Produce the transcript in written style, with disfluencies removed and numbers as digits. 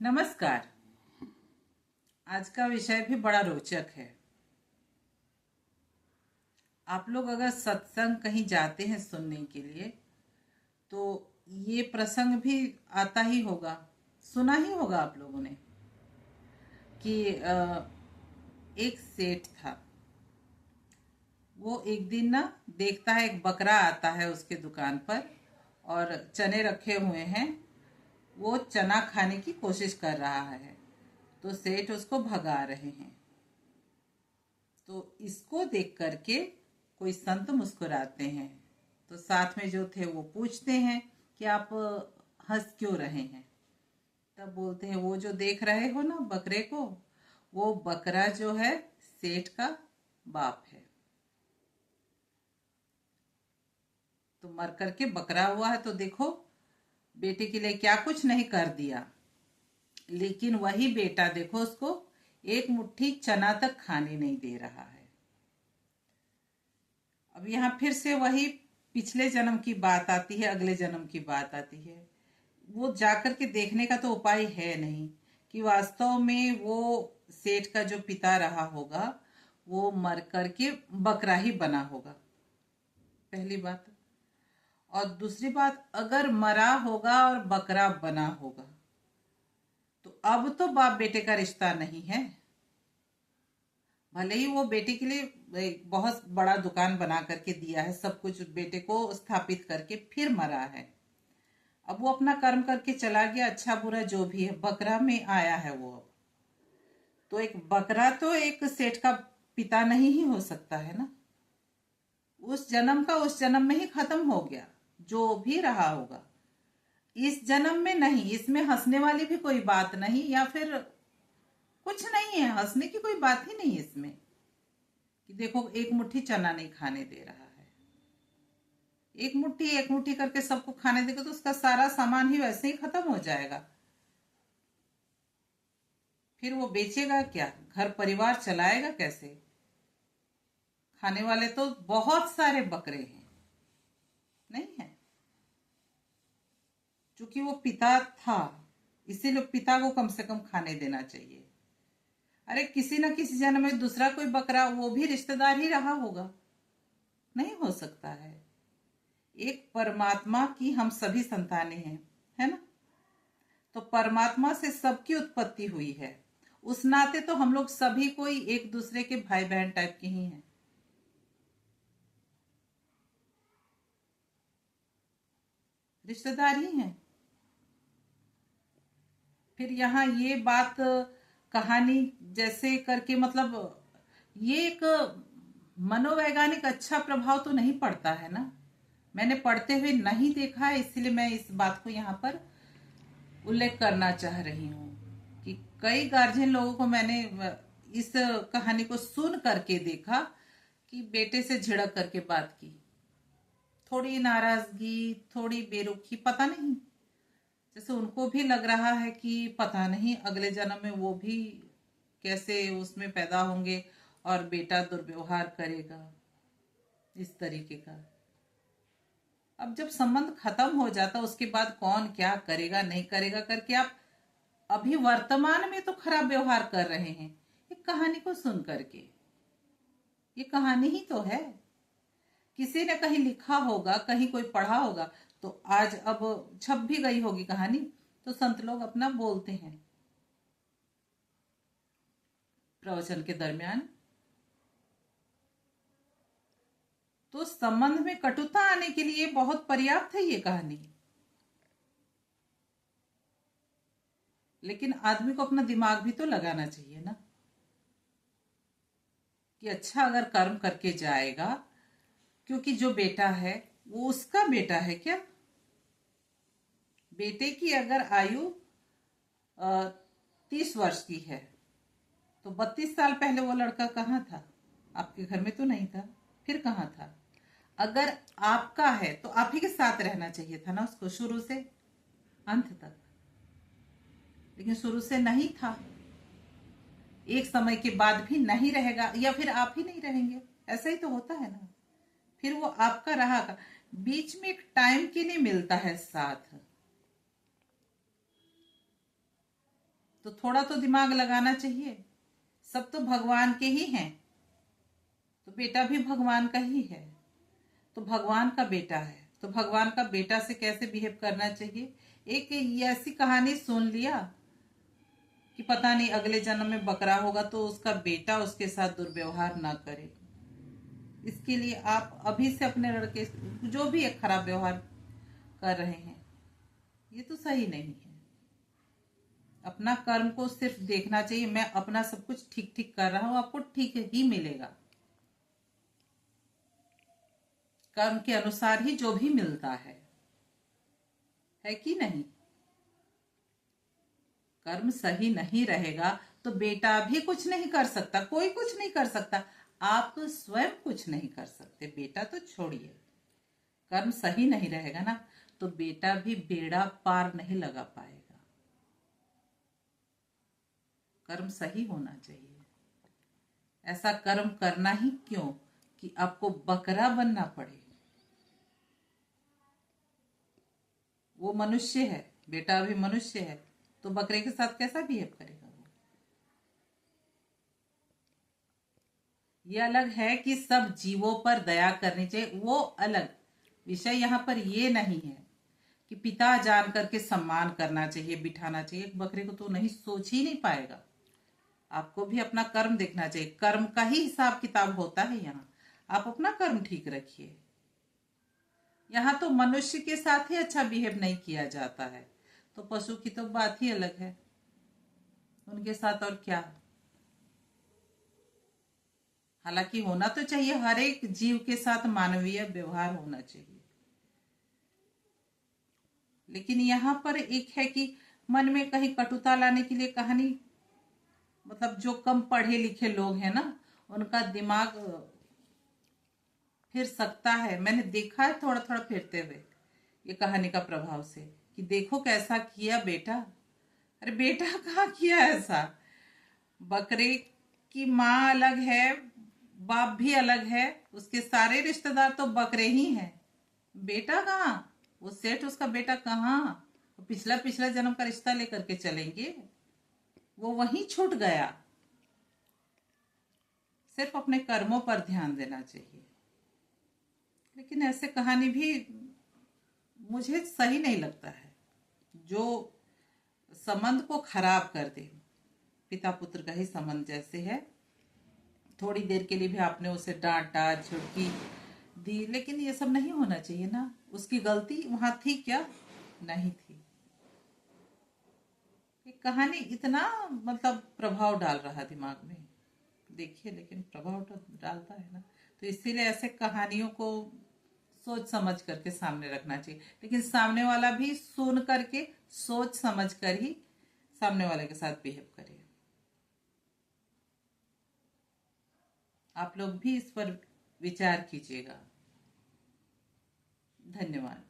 नमस्कार। आज का विषय भी बड़ा रोचक है। आप लोग अगर सत्संग कहीं जाते हैं सुनने के लिए तो ये प्रसंग भी आता ही होगा, सुना ही होगा आप लोगों ने कि एक सेठ था। वो एक दिन ना देखता है एक बकरा आता है उसके दुकान पर और चने रखे हुए हैं। वो चना खाने की कोशिश कर रहा है तो सेठ उसको भगा रहे हैं। तो इसको देख करके कोई संत मुस्कुराते हैं। तो साथ में जो थे वो पूछते हैं कि आप हंस क्यों रहे हैं। तब बोलते हैं वो जो देख रहे हो ना बकरे को, वो बकरा जो है सेठ का बाप है। तो मर करके बकरा हुआ है तो देखो बेटे के लिए क्या कुछ नहीं कर दिया, लेकिन वही बेटा देखो उसको एक मुट्ठी चना तक खाने नहीं दे रहा है। अब यहाँ फिर से वही पिछले जन्म की बात आती है, अगले जन्म की बात आती है। वो जाकर के देखने का तो उपाय है नहीं कि वास्तव में वो सेठ का जो पिता रहा होगा वो मर करके बकरा ही बना होगा, पहली बात। और दूसरी बात, अगर मरा होगा और बकरा बना होगा तो अब तो बाप बेटे का रिश्ता नहीं है। भले ही वो बेटे के लिए एक बहुत बड़ा दुकान बना करके दिया है, सब कुछ बेटे को स्थापित करके फिर मरा है। अब वो अपना कर्म करके चला गया, अच्छा बुरा जो भी है, बकरा में आया है वो। अब तो एक बकरा तो एक सेठ का पिता नहीं ही हो सकता है ना। उस जन्म का उस जन्म में ही खत्म हो गया, जो भी रहा होगा। इस जन्म में नहीं, इसमें हंसने वाली भी कोई बात नहीं, या फिर कुछ नहीं है, हंसने की कोई बात ही नहीं इसमें कि देखो एक मुट्ठी चना नहीं खाने दे रहा है। एक मुट्ठी करके सबको खाने देगा तो उसका सारा सामान ही वैसे ही खत्म हो जाएगा। फिर वो बेचेगा क्या, घर परिवार चलाएगा कैसे। खाने वाले तो बहुत सारे बकरे हैं, नहीं है। क्योंकि वो पिता था इसीलिए पिता को कम से कम खाने देना चाहिए। अरे किसी न किसी जन्म में दूसरा कोई बकरा वो भी रिश्तेदार ही रहा होगा, नहीं हो सकता है। एक परमात्मा की हम सभी संतानें हैं, है ना। तो परमात्मा से सबकी उत्पत्ति हुई है, उस नाते तो हम लोग सभी कोई एक दूसरे के भाई बहन टाइप के ही हैं, रिश्तेदार ही हैं। फिर यहाँ ये बात कहानी जैसे करके मतलब ये एक मनोवैज्ञानिक अच्छा प्रभाव तो नहीं पड़ता है ना। मैंने पढ़ते हुए नहीं देखा है, इसलिए मैं इस बात को यहाँ पर उल्लेख करना चाह रही हूँ कि कई गार्जियन लोगों को मैंने इस कहानी को सुन करके देखा कि बेटे से झिड़क करके बात की, थोड़ी नाराजगी, थोड़ी बेरुखी, पता नहीं, जैसे उनको भी लग रहा है कि पता नहीं अगले जन्म में वो भी कैसे उसमें पैदा होंगे और बेटा दुर्व्यवहार करेगा, इस तरीके का। अब जब संबंध खत्म हो जाता उसके बाद कौन क्या करेगा नहीं करेगा करके आप अभी वर्तमान में तो खराब व्यवहार कर रहे हैं एक कहानी को सुन करके। ये कहानी ही तो है, किसी ने कहीं लिखा होगा, कहीं कोई पढ़ा होगा, तो आज अब छप भी गई होगी कहानी, तो संत लोग अपना बोलते हैं प्रवचन के दरमियान। तो संबंध में कटुता आने के लिए बहुत पर्याप्त है ये कहानी। लेकिन आदमी को अपना दिमाग भी तो लगाना चाहिए ना कि अच्छा अगर कर्म करके जाएगा, क्योंकि जो बेटा है वो उसका बेटा है क्या। बेटे की अगर आयु 30 वर्ष की है तो 32 साल पहले वो लड़का कहाँ था, आपके घर में तो नहीं था, फिर कहाँ था। अगर आपका है तो आप ही के साथ रहना चाहिए था ना उसको शुरू से अंत तक, लेकिन शुरू से नहीं था, एक समय के बाद भी नहीं रहेगा, या फिर आप ही नहीं रहेंगे, ऐसा ही तो होता है ना। फिर वो आपका रहा का, बीच में एक टाइम के लिए मिलता है साथ। तो थोड़ा तो दिमाग लगाना चाहिए। सब तो भगवान के ही हैं, तो बेटा भी भगवान का ही है, तो भगवान का बेटा है, तो भगवान का बेटा से कैसे बिहेव करना चाहिए। एक ये ऐसी कहानी सुन लिया कि पता नहीं अगले जन्म में बकरा होगा तो उसका बेटा उसके साथ दुर्व्यवहार ना करे। इसके लिए आप अभी से अपने लड़के जो भी एक खराब व्यवहार कर रहे हैं, ये तो सही नहीं है। अपना कर्म को सिर्फ देखना चाहिए, मैं अपना सब कुछ ठीक ठीक कर रहा हूं, आपको ठीक ही मिलेगा। कर्म के अनुसार ही जो भी मिलता है कि नहीं। कर्म सही नहीं रहेगा तो बेटा भी कुछ नहीं कर सकता, कोई कुछ नहीं कर सकता, आप तो स्वयं कुछ नहीं कर सकते। बेटा तो छोड़िए, कर्म सही नहीं रहेगा ना तो बेटा भी बेड़ा पार नहीं लगा पाएगा। कर्म सही होना चाहिए। ऐसा कर्म करना ही क्यों कि आपको बकरा बनना पड़े। वो मनुष्य है, बेटा भी मनुष्य है, तो बकरे के साथ कैसा बिहेव करेगा वो। ये अलग है कि सब जीवों पर दया करनी चाहिए, वो अलग विषय। यहाँ पर ये नहीं है कि पिता जान करके सम्मान करना चाहिए, बिठाना चाहिए। एक बकरे को तो नहीं, सोच ही नहीं पाएगा। आपको भी अपना कर्म देखना चाहिए, कर्म का ही हिसाब किताब होता है यहाँ। आप अपना कर्म ठीक रखिए। यहाँ तो मनुष्य के साथ ही अच्छा बिहेव नहीं किया जाता है, तो पशु की तो बात ही अलग है, उनके साथ और क्या। हालांकि होना तो चाहिए, हर एक जीव के साथ मानवीय व्यवहार होना चाहिए, लेकिन यहाँ पर एक है कि मन में कहीं कटुता लाने के लिए कहानी, मतलब जो कम पढ़े लिखे लोग हैं ना, उनका दिमाग फिर सकता है। मैंने देखा है थोड़ा थोड़ा फिरते हुए ये कहानी का प्रभाव से, कि देखो कैसा किया बेटा। अरे बेटा कहाँ किया ऐसा। बकरे की माँ अलग है, बाप भी अलग है, उसके सारे रिश्तेदार तो बकरे ही हैं। बेटा कहाँ, वो सेठ उसका बेटा कहाँ। पिछला पिछला जन्म का रिश्ता लेकर के चलेंगे, वो वहीं छूट गया। सिर्फ अपने कर्मों पर ध्यान देना चाहिए। लेकिन ऐसे कहानी भी मुझे सही नहीं लगता है, जो संबंध को खराब कर दे। पिता पुत्र का ही संबंध जैसे है, थोड़ी देर के लिए भी आपने उसे डांटा, झुड़की दी, लेकिन ये सब नहीं होना चाहिए ना। उसकी गलती वहां थी क्या? नहीं थी। ये कहानी इतना मतलब प्रभाव डाल रहा दिमाग में, देखिए, लेकिन प्रभाव तो डालता है ना। तो इसीलिए ऐसे कहानियों को सोच समझ करके सामने रखना चाहिए, लेकिन सामने वाला भी सुन करके सोच समझ कर ही सामने वाले के साथ बिहेव करे। आप लोग भी इस पर विचार कीजिएगा। धन्यवाद।